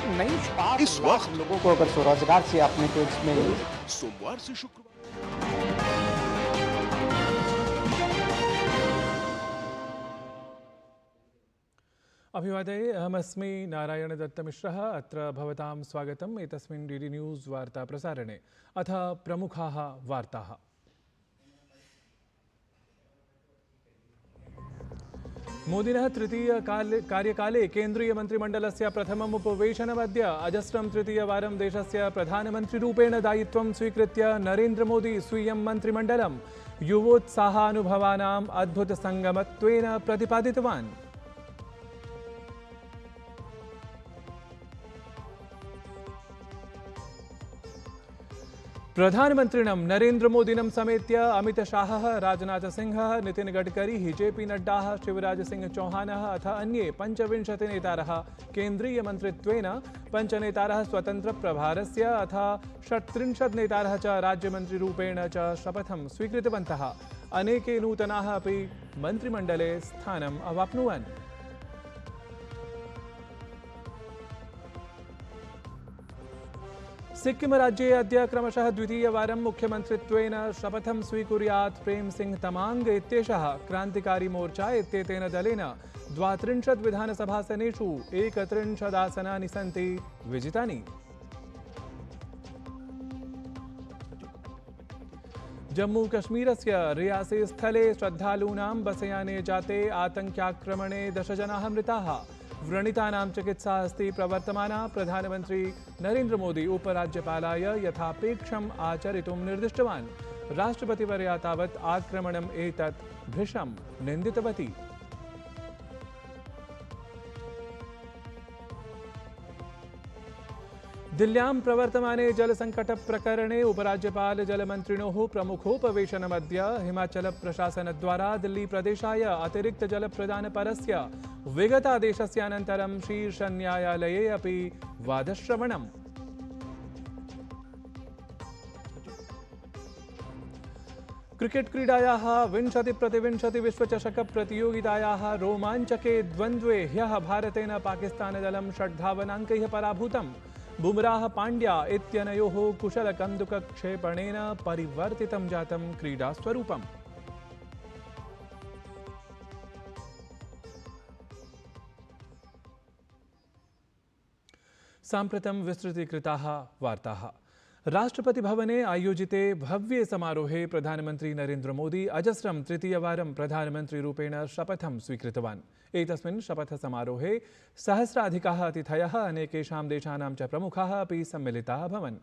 एक नई 5 इस लाख वक्त लोगों को अगर स्वरोजगार से आपने तो इसमें सोमवार से शुक्रवार अभिवादये अहमस्मि नारायणदत्तमिश्रः अत्र भवतां स्वागतम् एतस्मिन् डीडी न्यूज़ वार्ताप्रसारणे अथ प्रमुखाः वार्ताः। मोदिनः तृतीयकार्यकाले केन्द्रीयमन्त्रिमण्डलस्य प्रथमम् उपवेशनमद्य अजस्रं तृतीयवारं देशस्य प्रधानमन्त्रिरूपेण दायित्वं स्वीकृत्य नरेन्द्रमोदी स्वीयं मन्त्रिमण्डलं युवोत्साहानुभवानाम् अद्भुतसङ्गमत्वेन प्रतिपादितवान्। प्रधानमन्त्रिणं नरेन्द्रमोदिनं समेत्य अमितशाहः, राजनाथसिंहः, नितिन गडकरी, जेपी नड्डा, शिवराजसिंह चौहानः अथ अन्ये 25 नेतारः केन्द्रीयमन्त्रित्वेन, 5 नेतारः स्वतन्त्रप्रभारस्य अथ 36 नेतारः च राज्यमन्त्रिरूपेण च शपथं स्वीकृतवन्तः। अनेके नूतनाः अपि मन्त्रिमण्डले स्थानम् अवाप्नुवन्। सिक्किम राज्ये अद्य क्रमशः द्वितीयवारं मुख्यमन्त्रित्वेन शपथं स्वीकुर्यात् प्रेमसिंह तमाङ्ग इत्येषः। क्रान्तिकारी मोर्चा इत्येतेन दलेन 32 विधानसभासनेषु 31 आसनानि सन्ति विजितानि। जम्मू कश्मीरस्य रियासी स्थले श्रद्धालूनां बसयाने जाते आतङ्क्याक्रमणे 10 जनाः मृताः। व्रणितानां चिकित्सा अस्ति प्रवर्तमाना। प्रधानमन्त्री नरेन्द्रमोदी उपराज्यपालाय यथापेक्षम् आचरितुं निर्दिष्टवान्। राष्ट्रपतिवर्या तावत् आक्रमणम् एतत् भृशं निन्दितवती। दिल्ल्यां प्रवर्तमाने जलसङ्कटप्रकरणे उपराज्यपाल जलमन्त्रिणोः प्रमुखोपवेशनमद्य। हिमाचलप्रशासनद्वारा दिल्लीप्रदेशाय अतिरिक्तजलप्रदानपरस्य विगतादेशस्य अनन्तरं शीर्षन्यायालये अपि वादश्रवणम्। क्रिकेट क्रीडायाः 20-20 विश्वचषकप्रतियोगितायाः रोमाञ्चके द्वन्द्वे ह्यः भारतेन पाकिस्तानदलं 6 धावनाङ्कैः पराभूतम्। बुमराह पाण्ड्या इत्यनयोः कुशलकन्दुकक्षेपणेन परिवर्तितं जातं क्रीडास्वरूपम्। साम्प्रतं विस्तृतीकृताः वार्ताः। राष्ट्रपतिभवने आयोजिते भव्ये समारोहे प्रधानमन्त्री नरेन्द्रमोदी अजस्रं तृतीयवारं प्रधानमन्त्रिरूपेण शपथं स्वीकृतवान्। एतस्मिन् शपथसमारोहे सहस्राधिकाः अतिथयः, अनेकेषां देशानां च प्रमुखाः अपि सम्मिलिताः अभवन्।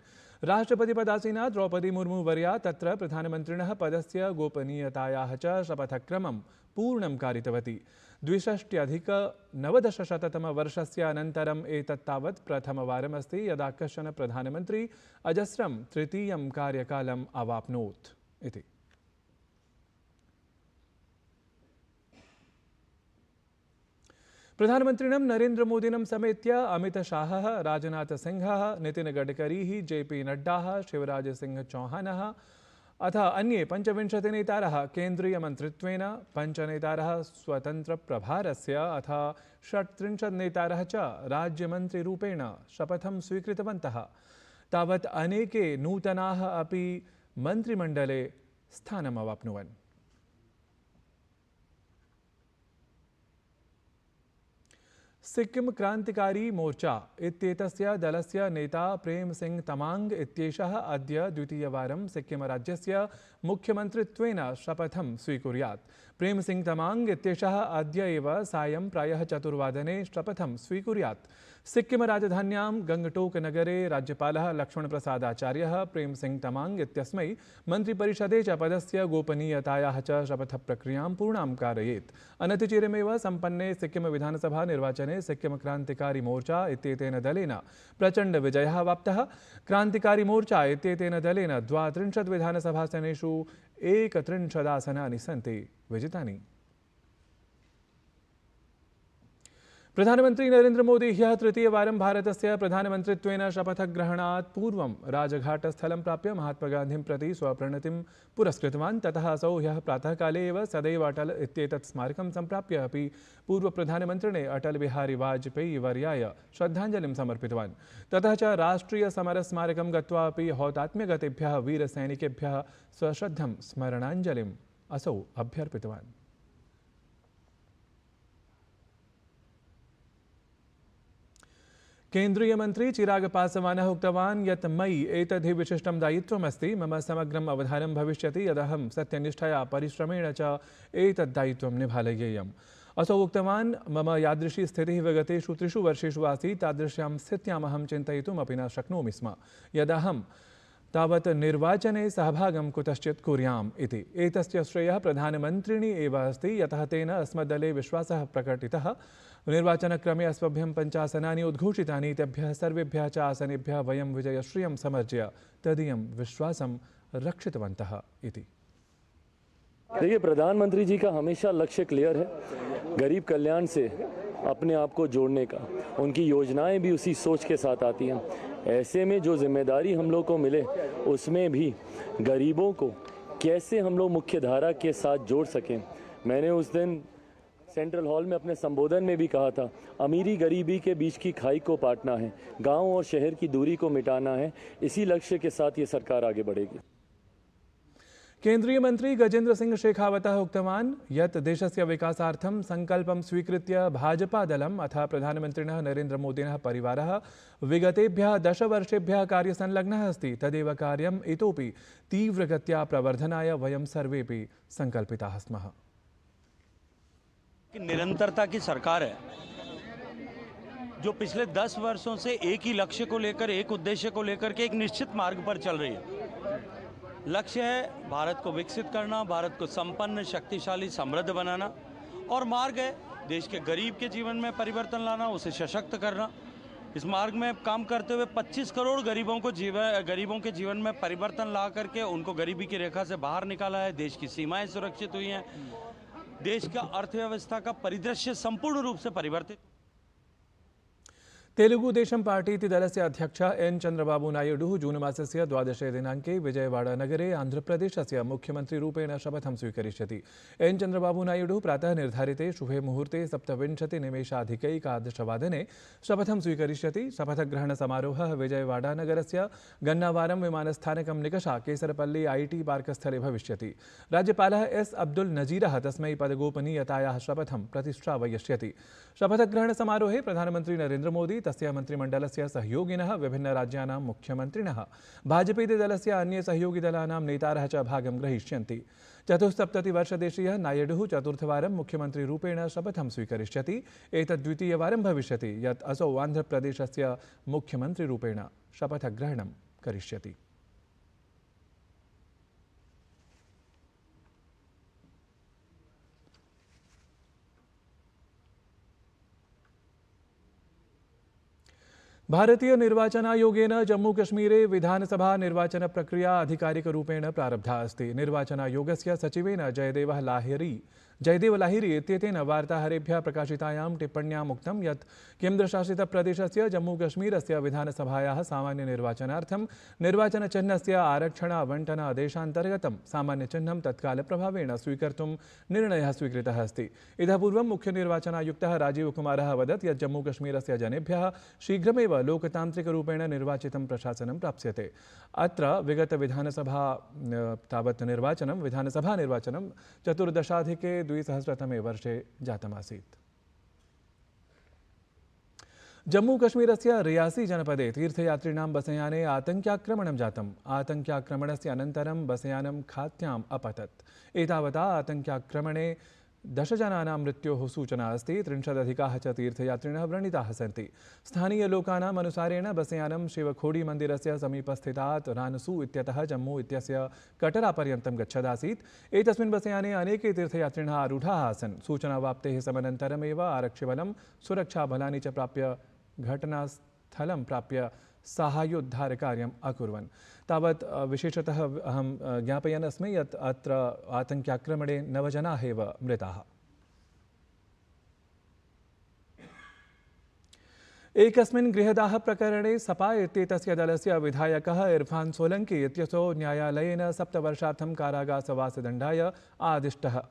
राष्ट्रपतिपदासीना द्रौपदी मुर्मू वर्या तत्र प्रधानमन्त्रिणः पदस्य गोपनीयतायाः च शपथक्रमं पूर्णं कारितवती। 62-19-तमवर्षस्य अनन्तरम् एतत्तावत् प्रथमवारमस्ति यदा कश्चन प्रधानमन्त्री अजस्रं तृतीयं कार्यकालम् अवाप्नोत् इति। प्रधानमन्त्रिणं नरेन्द्रमोदिनं समेत्य अमितशाहः, राजनाथसिंहः, नितिन गडकरी, जेपी नड्डा, शिवराजसिंह चौहानः अथ अन्ये 25 नेतारः केन्द्रीयमन्त्रित्वेन, 5 नेतारः स्वतन्त्रप्रभारस्य अथ 36 नेतारः च राज्यमन्त्रिरूपेण शपथं स्वीकृतवन्तः। तावत् अनेके नूतनाः अपि मन्त्रिमण्डले स्थानम् अवाप्नुवन्। सिक्किम क्रान्तिकारी मोर्चा इत्येतस्य दलस्य नेता प्रेमसिंह तमाङ्ग इत्येषः अद्य द्वितीयवारं सिक्किमराज्यस्य मुख्यमन्त्रित्वेन शपथं स्वीकुर्यात्। प्रेमसिंह तमाङ्ग इत्येषः अद्य एव सायं प्रायः 4 वादने शपथं स्वीकुर्यात्। सिक्किमराजधान्यां गङ्गटोकनगरे राज्यपालः लक्ष्मणप्रसादाचार्यः प्रेमसिंह तमाङ्ग इत्यस्मै मन्त्रिपरिषदे च पदस्य गोपनीयतायाः च शपथप्रक्रियां पूर्णां कारयेत्। अनतिचिरमेव सम्पन्ने सिक्किमविधानसभा निर्वाचने सिक्किम क्रान्तिकारी मोर्चा इत्येतेन दलेन प्रचण्डविजयः अवाप्तः। क्रान्तिकारी मोर्चा इत्येतेन दलेन 32 विधानसभासनेषु 31 आसनानि सन्ति विजितानि। प्रधानमंत्री नरेंद्र मोदी ह्यः तृतीयवारं भारतस्य प्रधानमन्त्रित्वेन शपथग्रहणात् पूर्वं राजघाटस्थलं प्राप्य महात्मागान्धिं प्रति स्वप्रणतिं पुरस्कृतवान्। ततः असौ ह्यः प्रातःकाले एव सदैव अटल इत्येतत् स्मारकं सम्प्राप्य अपि पूर्वप्रधानमन्त्रिणे अटल बिहारी वाजपेयी वर्याय श्रद्धाञ्जलिं समर्पितवान्। ततः च राष्ट्रियसमरस्मारकं गत्वा अपि हौतात्म्यगतेभ्यः वीरसैनिकेभ्यः सश्रद्धं स्मरणाञ्जलिम् असौ अभ्यर्पितवान्। केन्द्रीय मंत्री चिराग पासवानः उक्तवान् यत् मयि एतद्धि विशिष्टं दायित्वमस्ति। मम समग्रम् अवधानं भविष्यति यदहं सत्यनिष्ठया परिश्रमेण च एतत् दायित्वं निभालयेयम्। असौ उक्तवान् मम यादृशी स्थितिः विगतेषु 3 वर्षेषु आसीत् तादृश्यां स्थित्याम् अहं चिन्तयितुमपि न शक्नोमि स्म यदहं तावत् निर्वाचने सहभागं कुतश्चित् कुर्याम् इति। एतस्य श्रेयः प्रधानमन्त्रिणी एव अस्ति यतः तेन अस्मद्दले विश्वासः प्रकटितः। निर्वाचनक्रमे अस्मभ्यं 5 आसनानि उद्घोषितानि। तेभ्यः सर्वेभ्यः च आसनेभ्यः वयं विजयश्रियं समर्ज्य तदीयं विश्वासं रक्षितवन्तः इति। देखिए, प्रधानमंत्री जी का हमेशा लक्ष्य क्लियर है, गरीब कल्याण से अपने आप को जोड़ने का। उनकी योजनाएं भी उसी सोच के साथ आती हैं। ऐसे में जो जिम्मेदारी हम लोग को मिले उसमें भी गरीबों को कैसे हम लोग मुख्य धारा के साथ जोड़ सकें। मैंने उस दिन सेंट्रल हॉल में अपने संबोधन में भी कहा था, अमीरी गरीबी के बीच की खाई को पाटना है, गांव और शहर की दूरी को मिटाना है। इसी लक्ष्य के साथ ये सरकार आगे बढ़ेगी। केन्द्रीय मंत्री गजेन्द्र सिंह शेखावतः उक्तवान् यत् देशस्य विकासार्थं संकल्पं स्वीकृत्य भाजपादलम् अथ प्रधानमन्त्रिणः नरेन्द्र मोदिनः परिवारः विगतेभ्यः 10 वर्षेभ्यः कार्यसंलग्नः अस्ति। तदेव कार्यम् इतोपि तीव्रगत्या प्रवर्धनाय वयं सर्वेपि संकल्पिताः स्मः। निरंतरता की सरकार है जो पिछले 10 वर्षों से एक ही लक्ष्य को लेकर, एक उद्देश्य को लेकर के एक निश्चित मार्ग पर चल रही है। लक्ष्य है भारत को विकसित करना, भारत को संपन्न, शक्तिशाली, समृद्ध बनाना, और मार्ग है देश के गरीब के जीवन में परिवर्तन लाना, उसे सशक्त करना। इस मार्ग में काम करते हुए 25 करोड़ गरीबों के जीवन में परिवर्तन ला करके उनको गरीबी की रेखा से बाहर निकाला है। देश की सीमाएं सुरक्षित हुई हैं, देश का अर्थव्यवस्था का परिदृश्य संपूर्ण रूप से परिवर्तित। तेलुगुदेशं पार्टी इति दलस्य अध्यक्षः एन चंद्रबाबू नायडू जून मासस्य 12 दिनाङ्के विजयवाड़ा नगरे आन्ध्रप्रदेशस्य मुख्यमन्त्रीरूपेण शपथं स्वीकरिष्यति। एन चंद्रबाबू नायडू प्रातः निर्धारिते शुभे मुहूर्ते 27 निमेषाधिकैकादशवादने शपथं स्वीकरिष्यति। शपथग्रहणसमारोहः विजयवाड़ा नगरस्य गन्नावारं विमानस्थानकं निकषा केसरपल्ली IT पार्कस्थले भविष्यति। राज्यपालः एस अब्दुल नजीरः तस्मै पदगोपनीयतायाः शपथं प्रतिश्रावयिष्यति। शपथग्रहणसमारोहे प्रधानमन्त्री नरेन्द्र मोदी तस्य मन्त्रिमण्डलस्य सहयोगिनः, विभिन्नराज्यानां मुख्यमन्त्रिणः, भाजपेतिदलस्य अन्ये सहयोगिदलानां नेतारः च भागं ग्रहीष्यन्ति। 74 वर्षदेशीयः नायडुः 4थवारं मुख्यमन्त्रीरूपेण शपथं स्वीकरिष्यति। एतत् द्वितीयवारं भविष्यति यत् असौ आन्ध्रप्रदेशस्य मुख्यमन्त्रीरूपेण शपथग्रहणं करिष्यति। भारतीय निर्वाचन आयोगेन जम्मू कश्मीरे विधानसभा निर्वाचन प्रक्रिया आधिकारिकरूपेण प्रारब्धा अस्ति। निर्वाचन आयोगस्य सचिवेन जयदेव लाहिरी इत्येतेन वार्ताहरेभ्यः प्रकाशितायां टिप्पण्याम् उक्तं यत् केन्द्रशासितप्रदेशस्य जम्मू कश्मीरस्य विधानसभायाः सामान्यनिर्वाचनार्थं निर्वाचनचिह्नस्य आरक्षण आवण्टन आदेशान्तर्गतं सामान्यचिह्नं तत्कालप्रभावेण स्वीकर्तुं निर्णयः स्वीकृतः अस्ति। इतः पूर्वं मुख्यनिर्वाचनायुक्तः राजीव कुमारः अवदत् यत् जम्मू कश्मीरस्य जनेभ्यः शीघ्रमेव लोकतान्त्रिकरूपेण निर्वाचितं प्रशासनं प्राप्स्यते। अत्र विगतविधानसभा निर्वाचनं 14 वर्षे जातमासीत्। जम्मू कश्मीरस्य रियासी जनपदे तीर्थयात्रिणां बसयाने आतङ्क्याक्रमणं जातम्। आतङ्क्याक्रमणस्य अनन्तरं बसयानं खात्याम् अपतत्। एतावता आतङ्क्याक्रमणे 10 जनानां मृत्योः सूचना अस्ति। 30 च तीर्थयात्रिणः व्रणिताः सन्ति। स्थानीयलोकानाम् अनुसारेण बसयानं शिवखोडीमन्दिरस्य समीपस्थितात् रानसू इत्यतः जम्मू इत्यस्य कटरापर्यन्तं गच्छदासीत्। एतस्मिन् बसयाने अनेके तीर्थयात्रिणः आरूढाः आसन्। सूचनावाप्तेः समनन्तरमेव आरक्षिबलं सुरक्षाबलानि च प्राप्य घटनास्थलं प्राप्य साहाय्योद्धारकार्यम् अकुर्वन्। तावत् विशेषतः अहं ज्ञापयन् अस्मि यत् अत्र आतङ्क्याक्रमणे 9 जनाः एव मृताः। एकस्मिन् गृहदाह प्रकरणे सपा इत्येतस्य दलस्य विधायकः इरफान सोलंकी इत्यसौ न्यायालयेन 7 वर्षार्थं कारागासवासदण्डाय आदिष्टः।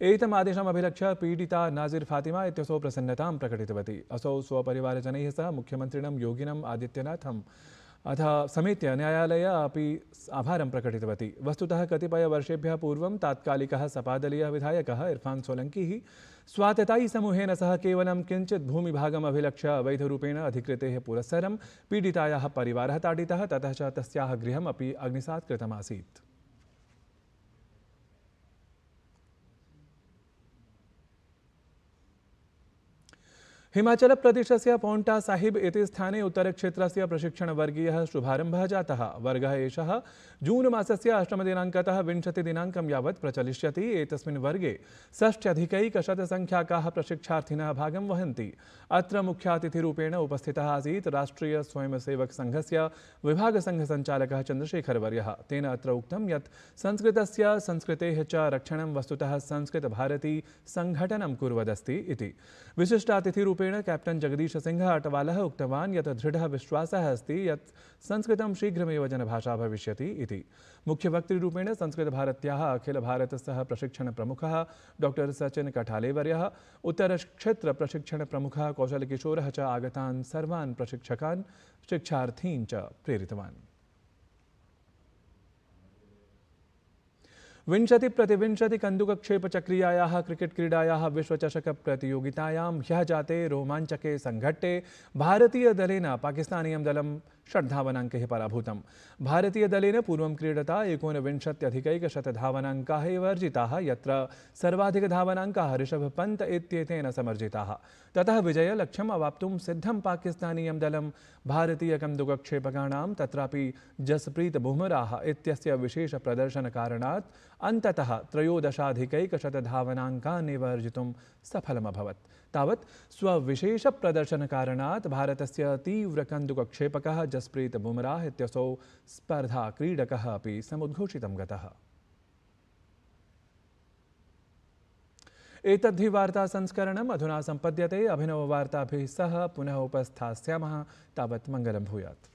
एतमादेशम् अभिलक्ष्य पीडिता नाजिर फातिमा इत्यसौ प्रसन्नतां प्रकटितवती। असौ स्वपरिवारजनैः सह मुख्यमन्त्रिणं योगिनम् आदित्यनाथम् अथ समेत्य न्यायालय अपि आभारं प्रकटितवती। वस्तुतः कतिपयवर्षेभ्यः पूर्वं तात्कालिकः सपादलीयः विधायकः इरफान सोलंकी स्वाततायी समूहेन सह केवलं किञ्चित् भूमिभागम् अभिलक्ष्य अवैधरूपेण अधिकृतेः पुरस्सरं पीडितायाः परिवारः ताडितः, ततः च तस्याः गृहम् अपि अग्निसात् कृतमासीत्। हिमाचल प्रदेशस्य पौण्टा साहिब इति स्थाने उत्तरक्षेत्रस्य प्रशिक्षणवर्गीयः शुभारम्भः जातः। वर्गः एषः जून मासस्य 8 दिनाङ्कतः 20 दिनाङ्कं यावत् प्रचलिष्यति। एतस्मिन् वर्गे 65,100 संख्याकाः प्रशिक्षार्थिनः भागं वहन्ति। अत्र मुख्यातिथिरूपेण उपस्थितः आसीत् राष्ट्रीय स्वयंसेवक संघस्य विभागसंघसञ्चालकः चन्द्रशेखरवर्यः। तेन अत्र उक्तं यत् संस्कृतस्य संस्कृतेः च रक्षणं वस्तुतः संस्कृतभारती संघटनं कुर्वदस्ति इति। विशिष्टातिथिरूपेण कैप्टन जगदीश सिंह अटवालः उक्तवान् यत् दृढः विश्वासः अस्ति यत् संस्कृतं शीघ्रमेव जनभाषा भविष्यति इति। मुख्यवक्तृरूपेण संस्कृतभारत्याः अखिल भारतसह प्रशिक्षणप्रमुखः डॉक्टर सचिन कठालेवर्यः, उत्तरक्षेत्र प्रशिक्षणप्रमुखः कौशलकिशोरः च आगतान् सर्वान् प्रशिक्षकान् शिक्षार्थीन् च प्रेरितवान्। 20-20 कन्दुकक्षेपचक्रीयायाः क्रिकेट क्रीडायाः विश्वचषक प्रतियोगितायां ह्यः जाते रोमाञ्चके संघट्टे भारतीयदलेन पाकिस्तानीयं दलं 6 धावनाङ्कैः पराभूतम्। भारतीयदलेन पूर्वं क्रीडता 19-100 धावनाङ्काः एव अर्जिताः, यत्र सर्वाधिकधावनाङ्काः ऋषभ पन्त इत्येतेन समर्जिताः। ततः विजयलक्ष्यम् अवाप्तुं सिद्धं पाकिस्तानीयं दलं भारतीयकन्दुकक्षेपकाणां तत्रापि जसप्रीत बुमराह इत्यस्य विशेषप्रदर्शनकारणात् अन्ततः 13,100 धावनाङ्कान् अर्जितुं सफलमभवत्। तावत् स्वविशेषप्रदर्शनकारणात् भारतस्य तीव्रकन्दुकक्षेपकः जसप्रीत बुमराह इत्यसौ स्पर्धाक्रीडकः अपि समुद्घोषितं गतः। एतद्धि वार्तासंस्करणम् अधुना सम्पद्यते। अभिनववार्ताभिः सह पुनः उपस्थास्यामः। तावत् मङ्गलं भूयात्।